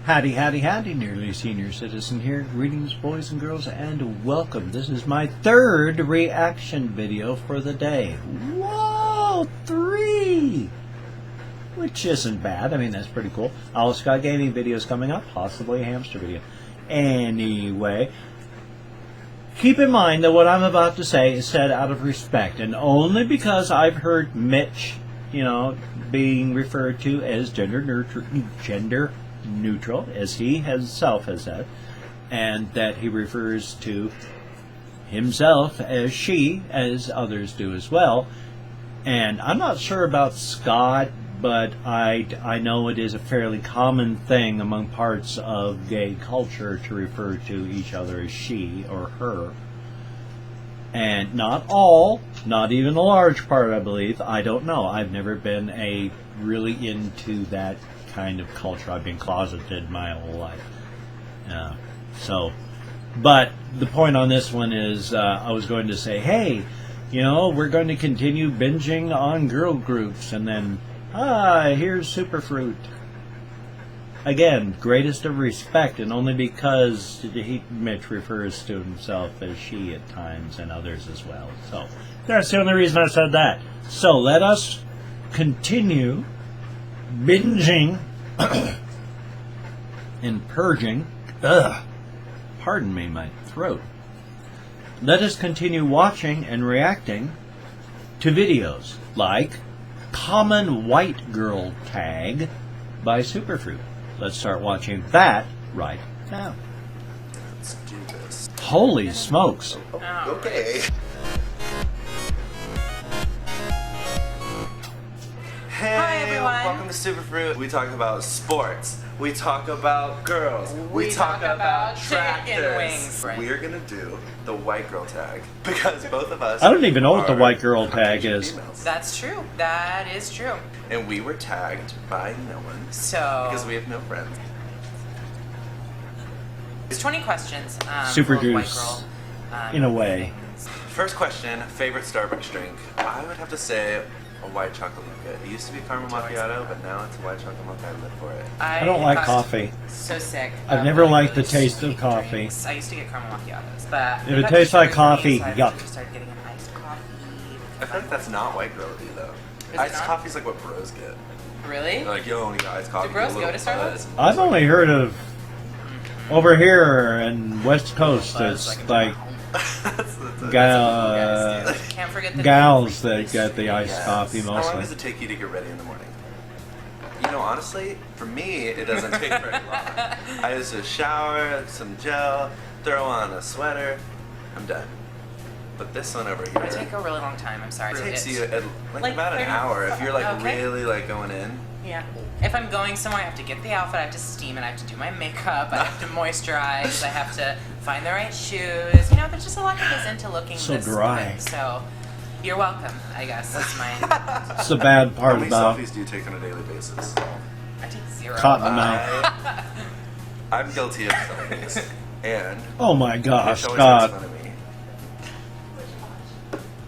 Howdy, howdy, howdy, nearly senior citizen here. Greetings, boys and girls, and welcome. This is my third reaction video for the day. Whoa, 3! Which isn't bad. I mean, that's pretty cool. All Scott Gaming videos coming up, possibly a hamster video. Anyway, keep in mind that what I'm about to say is said out of respect, and only because I've heard Mitch, being referred to as gender neutral, as he himself has said, and that he refers to himself as she, as others do as well. And I'm not sure about Scott, but I know it is a fairly common thing among parts of gay culture to refer to each other as she or her. And not all, not even a large part, I believe. I don't know. I've never been really into that kind of culture. I've been closeted my whole life. But the point on this one is I was going to say, hey, we're going to continue binging on girl groups, and then, here's Superfruit. Again, greatest of respect, and only because Mitch refers to himself as she at times, and others as well. So, that's the only reason I said that. So, let us continue binging and purging. Pardon me, my throat. Let us continue watching and reacting to videos like Common White Girl Tag by Superfruit. Let's start watching that right now. Let's do this. Holy smokes. Okay. Hey, hi everyone. Welcome to Superfruit. We talk about sports. We talk about girls. We talk about tractors. Wings. We are gonna do the white girl tag because both of us. I don't even know what the white girl tag is. Females. That's true. That is true. And we were tagged by no one. So because we have no friends. There's 20 questions. Super for a white juice, girl, in a way. First question: favorite Starbucks drink? I would have to say a white chocolate mocha. It used to be caramel macchiato, but now it's a white chocolate mocha. I live for it. I don't like got coffee. So sick. I've of, never like, liked the really taste of sweet coffee. drinks. I used to get caramel macchiatos, but If it tastes like coffee, I yuck. just started getting an iced coffee. I feel like that's not white girly though. Is it Iced not? coffee's like what bros get. Really? They're like, yo, when you got iced coffee, Do bros get a go little to buzz. I've only heard of over here in West Coast, it's like Can't forget the gals that get the iced Yes. coffee How long mostly. does it take you to get ready in the morning? Honestly, for me, it doesn't take very long. I just shower, some gel, throw on a sweater, I'm done. But this one over here, It take a really long time. I'm sorry. it takes It's- you like about an 30 hour if you're okay. really going in. Yeah. If I'm going somewhere, I have to get the outfit, I have to steam it, I have to do my makeup, I have to moisturize, I have to find the right shoes. There's just a lot that goes into looking So this dry. good. So, you're welcome, I guess. That's my. It's the bad How part many about selfies do you take on a daily basis? I take 0. cotton mouth. I'm guilty of selfies. And Oh my Mitch gosh, always God. makes fun of me.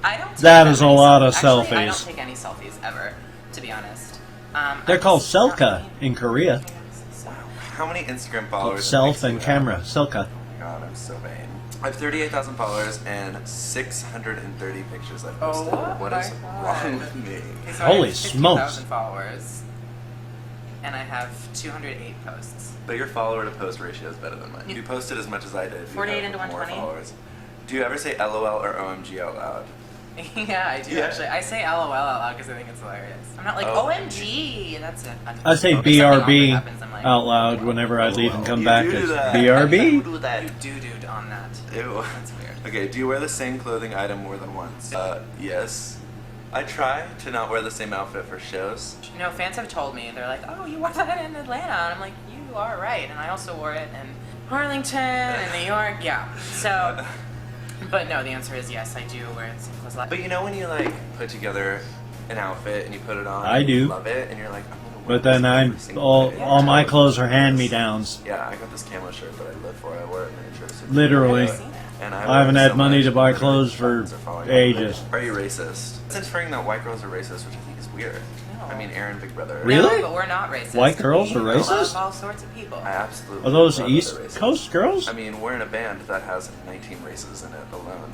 I don't take That is a many lot of Actually, I don't selfies. take any selfies ever, to be honest. They're I called just not Selka really- in Korea. How many Instagram followers? Self do you and have? camera. Selka. Oh my god, I'm so vain. I have 38,000 followers and 630 pictures I've posted. What is wrong with me? Okay, so Holy I have 50,000 smokes. followers, and I have 208 posts. But your follower to post ratio is better than mine. You posted as much as I did. You 48 have into more 120. followers. Do you ever say LOL or OMG out loud? Yeah, I do Yeah. actually. I say LOL out loud because I think it's hilarious. I'm not like Oh. OMG. That's it. I say If something awkward BRB happens, I'm like, out loud whenever I leave and come You back. do It's that. BRB. You do that. You do on that. Ew. That's weird. Okay, do you wear the same clothing item more than once? Yes. I try to not wear the same outfit for shows. Fans have told me, they're like, oh, you wore that in Atlanta. And I'm like, you are right. And I also wore it in Arlington and New York. Yeah. So, but no, the answer is yes, I do wear the same clothes a lot. But when you put together an outfit and you put it on, I and you do. love it, and you're like, I'm gonna wear But then this I'm every single all day. all my clothes are hand-me-downs. Yeah, I got this camo shirt that I live for. I wore it in church. Literally. I've seen it. And I haven't wear it had so money much, to buy literally clothes for buttons are falling off. ages. Are you racist? It's inferring that white girls are racist, which I think is weird. No. I mean, Aaron, Big Brother. Really? No, but we're not racist. White girls are We racist? love all sorts of people. I absolutely Are those love East other races. Coast girls? I mean, we're in a band that has 19 races in it alone.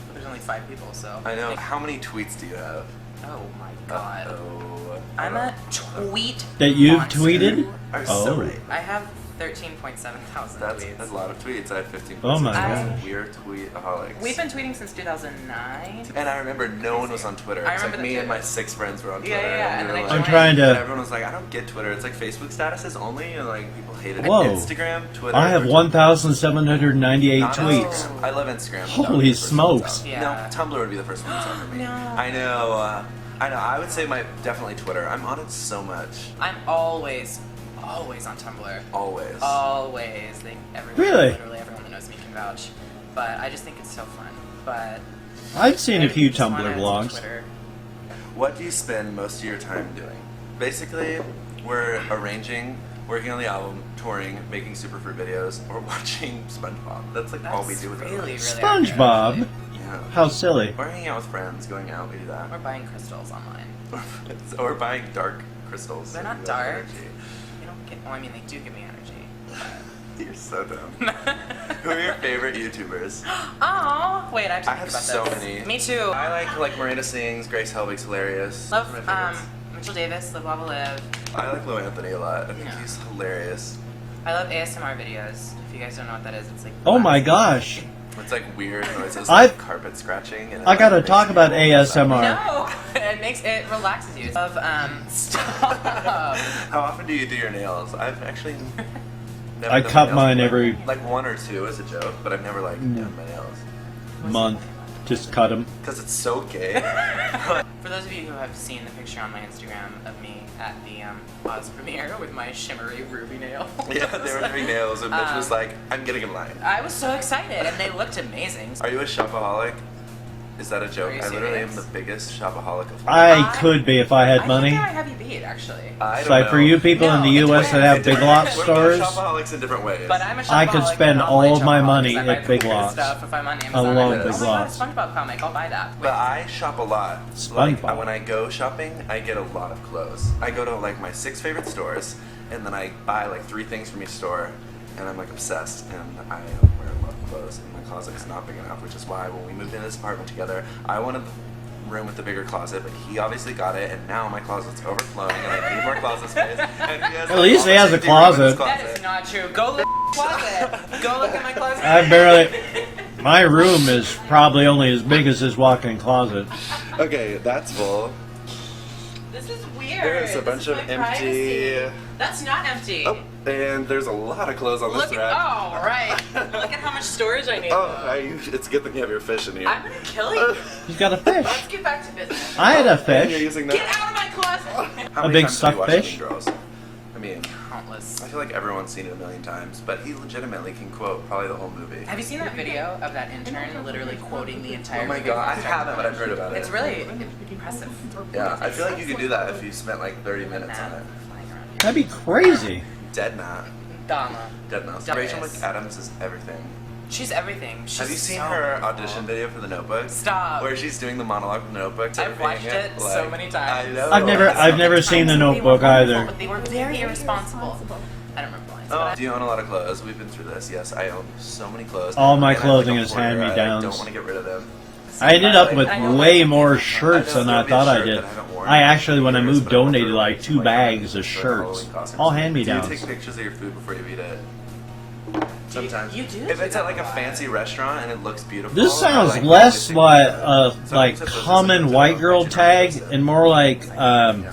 But there's only 5 people, so. I know. How many tweets do you have? Oh my god. Oh. I'm a tweet That you've monster. tweeted? I'm so right. I have 13.7 thousand That's tweets. a lot of tweets. I had 15. Oh my gosh. We're tweetaholics. We've been tweeting since 2009. And I remember no one was on Twitter. I It's like remember me that and too. my 6 friends were on Yeah, Twitter. yeah, And we and were then I like, I'm trying and to. everyone was like, I don't get Twitter. It's like Facebook statuses only, and like people hate it. Whoa. Instagram, Twitter. I have 1,798 Not tweets. Instagram. I love Instagram. Holy That would be the first one smokes. that's out. Yeah. No, Tumblr would be the first one that's out for me. No. I know. I know. I would say definitely Twitter. I'm on it so much. I'm always on Tumblr. Always. Always. Everyone, Really? Literally everyone that knows me can vouch. But I just think it's so fun. But I've seen a few I just wanna Tumblr do blogs. Twitter. What do you spend most of your time doing? Basically, we're arranging, working on the album, touring, making Superfruit videos, or watching SpongeBob. That's like all we do with our really, lives. really accurate, SpongeBob? actually. Yeah. How silly. Or hanging out with friends, going out, we do that. We're buying crystals online. Or buying dark crystals. They're so not you have dark. energy. They don't get. Well, I mean, they do give me energy. You're so dumb. Who are your favorite YouTubers? Oh, wait, I have to I think have about so this. many. Me too. I like Miranda Sings, Grace Helbig's hilarious. Love One of my favorites. Mitchell Davis, Live Lava Live. I like Lo Anthony a lot. I think Yeah. he's hilarious. I love ASMR videos. If you guys don't know what that is, it's like. Oh my glass. gosh. It's like weird noises, I've- like carpet scratching. And it, I gotta like, talk makes me about feel ASMR. No, it relaxes you. Of stop. How often do you do your nails? I've actually never I done my cut nails mine before. every like 1 or 2 as a joke, but I've never like done my nails month. Just cut them. because it's so gay. For those of you who have seen the picture on my Instagram of me at the Oz premiere with my shimmery ruby nail. Yeah, they were doing nails, and Mitch was like, "I'm getting in line." I was so excited, and they looked amazing. Are you a shopaholic? Is that a joke? Are you I literally am serious? the biggest shopaholic of all. I could be if I had money. I think I might have you beat, actually. I It's don't like for know. you people in the No, U.S. it's that have It Big depends. Lots We're both stores, shopaholics in different ways. But I'm a I could shopaholic, spend and I'll all buy my shopaholics. money I buy at Big the weird Lots. Stuff if I'm on I Amazon. love like, Big oh my God, Lots. a SpongeBob comic, I'll buy that. But I shop a lot. Like, SpongeBob. when I go shopping, I get a lot of clothes. I go to like my 6 favorite stores, and then I buy like 3 things from each store, and I'm like obsessed. And I wear a lot of clothes, and my closet is not big enough, which is why when we moved into this apartment together, I wanted the room with the bigger closet, but he obviously got it, and now my closet's overflowing, and I need more closet space. And he has, At least he all has the a safety room in his closet. That is not true. Go look at my closet. Go look at my closet. I barely. My room is probably only as big as his walk-in closet. Okay, that's full. This is weird. There's a This bunch is of my empty. privacy. That's not empty. Oh, and there's a lot of clothes on Look this at, rack. oh, right. Look at how much storage I need. It's a good thing you have your fish in here. I'm gonna kill you. He's got a fish. Let's get back to business. I had a And you're fish. using Get that. out of my closet. How A many big times have you stuffed watched fish? Mean Girls? I mean, Countless. I feel like everyone's seen it a million times, but he legitimately can quote probably the whole movie. Have you seen that video of that intern literally quoting the entire Oh my movie? god, I haven't, but I've heard about it. It's really impressive. Yeah, I feel like you could do that if you spent like 30 minutes on it. Flying around here. That'd be crazy. Dead Matt. Donna. Dead Mouse. Dumbass. Rachel McAdams is everything. She's everything. She's Have you seen so her beautiful. audition video for The Notebook? Stop. Where she's doing the monologue from The Notebook. I've watched it so many times. I know. I've never seen The They were Notebook wonderful, either. But they were very irresponsible. I don't remember the lines. Oh, but do you own a lot of clothes? We've been through this. Yes, I own so many clothes. All my And I clothing like a is hoarder. hand-me-downs. I don't want to get rid of them. I ended up with I know. way more shirts I know, than I there'll be a thought I shirt did. that I haven't worn I in actually, when I years, moved, but I want donated to like like 2 my bags of for shirts. Halloween costumes. All Do you hand-me-downs. take pictures of your food before you eat it? Sometimes. You do If do it's that at like a a lot. fancy restaurant and it looks beautiful. This I sounds like less to like take pictures. like Sometimes it's common just white like girl a tag picture. and more like Sorry.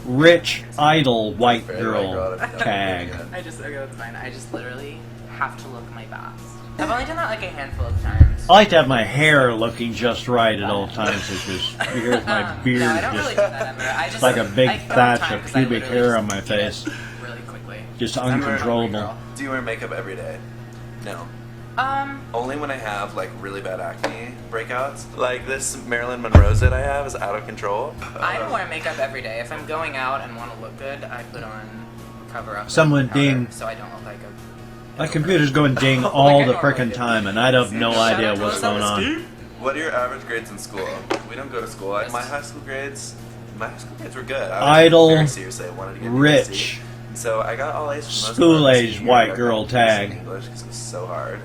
rich idol white Very girl that'd be tag. good. okay, that's fine. I just literally have to look my best. I've only done that like a handful of times. I like to have my hair looking just right at all times. It's just here's my beard, No, I don't really just do that ever. I just like a big I fill thatch time of 'cause I pubic literally hair just on my eat face. it really quickly. Just I'm a hungry uncontrollable. girl. Do you wear makeup every day? No. Um, Only when I have like really bad acne breakouts. Like this Marilyn Monroe that I have is out of control. I don't wear makeup every day. If I'm going out and want to look good, I put on cover up. Someone powder, ding. So I don't look like a. My computer's going ding Like all I the normally frickin' do. time, and I have no Shout idea out to what's us going on on. What are your average grades in school? We don't go to school. My high school grades, my high school grades were good. Idle, very seriously. I wanted to get rich, so I got all A's for most school-age of white girl tag. English because it was so hard.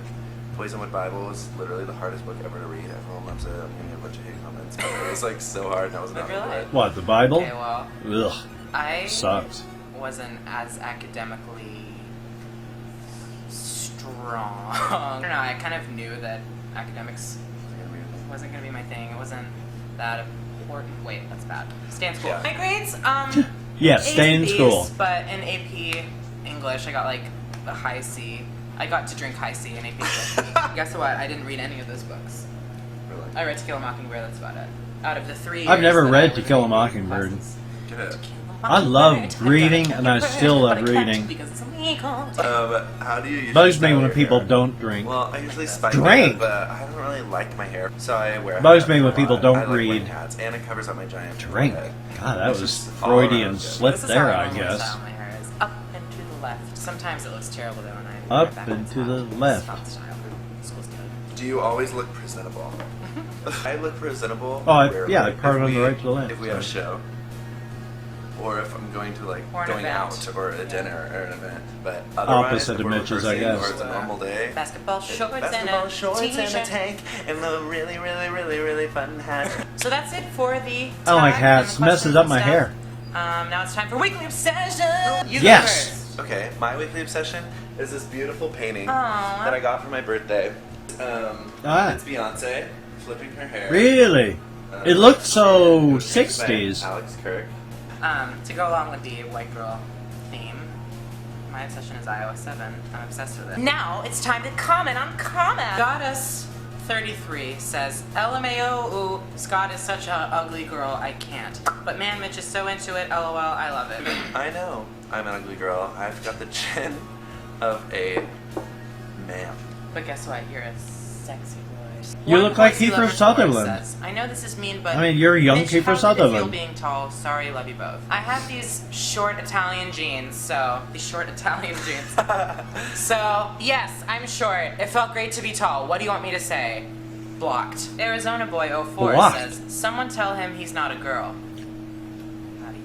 Poisonwood Bible was literally the hardest book ever to read. Everyone loves it. I'm getting a bunch of hate comments. But it was like so hard, and I was not Really? into it. What, the Bible? Okay, well, Ugh, I sucks. wasn't as academically strong. I don't know, I kind of knew that academics wasn't going to be my thing. It wasn't that important. Wait, that's bad. Stay in school. Yeah. My grades, Yeah, A's stay in and B's, school. But in AP English, I got like a high C. I got to drink high C in AP English. Guess what? I didn't read any of those books. Really? I read To Kill a Mockingbird, that's about it. Out of the 3 years I've never that read I To was Kill a in Mockingbird. classes. Good. I love reading, and I still love reading. Because it's illegal. How do you usually Bugs me style when your people hair? don't drink. Well, I usually spike Drink. it, but I don't really like my hair, so I wear. Bugs hats me when a people lot. don't I like wearing read. hats, and it covers up my giant Drink. forehead. God, that It's was just all around Freudian good. slip This is there, how I normally guess. style my hair is up and to the left. Sometimes it looks terrible though, and I Up go back and to style. the left. It's not style. School's good. Do you always look presentable? I look presentable. Oh, rarely. yeah, I part If on the we- right to the left, If we have a so. show, or if I'm going to like Or an going event. out or a Yeah. dinner or an event, but otherwise, Opposite if of we're Mitch's, I rehearsing guess. Or it's a normal day. Basketball shorts Basketball and a shorts and a t-shirt. tank and a really, really, really, really fun hat. So that's it for the. I don't like tag hats. and the Messes questions up and my stuff. hair. Now it's time for weekly obsession. You go Yes. first. Okay, my weekly obsession is this beautiful painting Aw. that I got for my birthday. Ah. It's Beyonce flipping her hair. Really? It looked so It was by 60s. Alex Kirk. To go along with the white girl theme, my obsession is iOS 7. I'm obsessed with it. Now it's time to comment on comment. Goddess33 says, LMAO, ooh, Scott is such a ugly girl, I can't. But man, Mitch is so into it, LOL, I love it. I know I'm an ugly girl. I've got the chin of a man. But guess what? You're a sexy voice. You look like Voice Kiefer Lover Sutherland. says, I know this is mean, but I mean, you're a young Mitch, Kiefer how did it Sutherland. feel being tall? Sorry, love you both. I have these short Italian jeans, so these short Italian jeans. So yes, I'm short. It felt great to be tall. What do you want me to say? Blocked. Arizona Boy 04 Blocked. says, someone tell him he's not a girl. How do you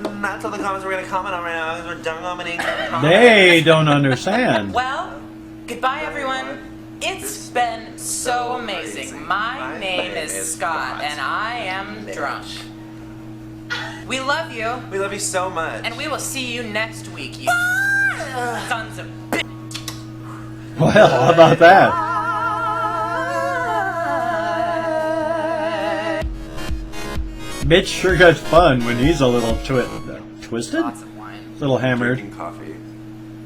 know? And that's all the comments we're gonna comment on right now because we're dominating. They don't understand. Well, goodbye everyone. It's been so amazing. My name is Scott, and I am drunk. We love you, We love you so much. and we will see you next week, you sons of bitch. Well, how about that? Mitch sure gets fun when he's a little twisted? Lots of wine. Little hammered. Drinking coffee.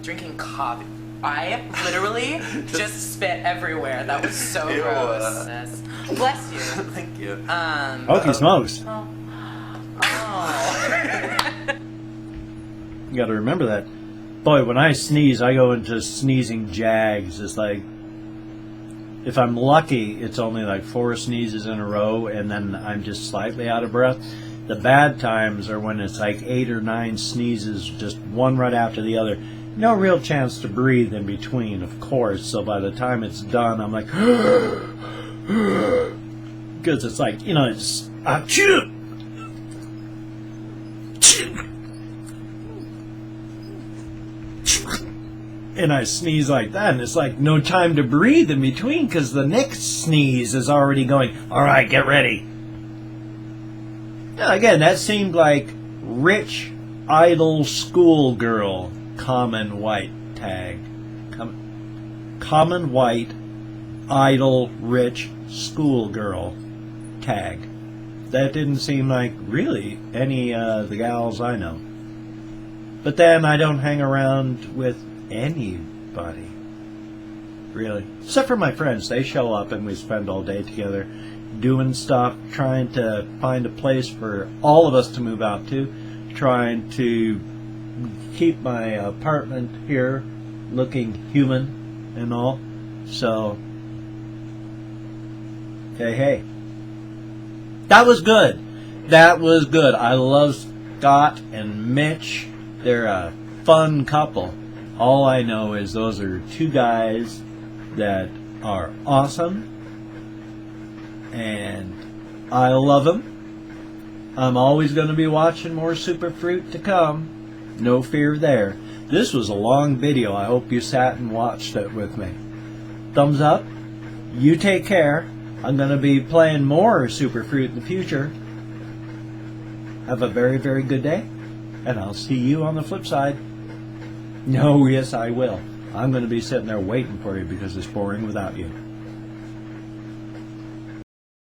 Drinking coffee. I literally just spit everywhere. That was so Ew. gross. Bless you. Thank you. Holy smokes. Oh. You gotta remember that. Boy, when I sneeze, I go into sneezing jags. It's like, if I'm lucky, it's only like 4 sneezes in a row, and then I'm just slightly out of breath. The bad times are when it's like 8 or 9 sneezes, just one right after the other. No real chance to breathe in between, of course. So by the time it's done, I'm like, because it's like, you know, it's achoo. And I sneeze like that, and it's like no time to breathe in between because the next sneeze is already going, all right, get ready. Now, again, that seemed like rich, idle schoolgirl, common white tag. Common white, idle, rich schoolgirl tag. That didn't seem like really any of the gals I know. But then I don't hang around with anybody, really, except for my friends. They show up and we spend all day together doing stuff, trying to find a place for all of us to move out to, trying to keep my apartment here looking human and all. So hey, that was good. I love Scott and Mitch. They're a fun couple. All I know is those are 2 guys that are awesome, and I love them. I'm always going to be watching more Superfruit to come. No fear there. This was a long video. I hope you sat and watched it with me. Thumbs up. You take care. I'm going to be playing more Superfruit in the future. Have a very, very good day. And I'll see you on the flip side. No, yes, I will. I'm going to be sitting there waiting for you because it's boring without you.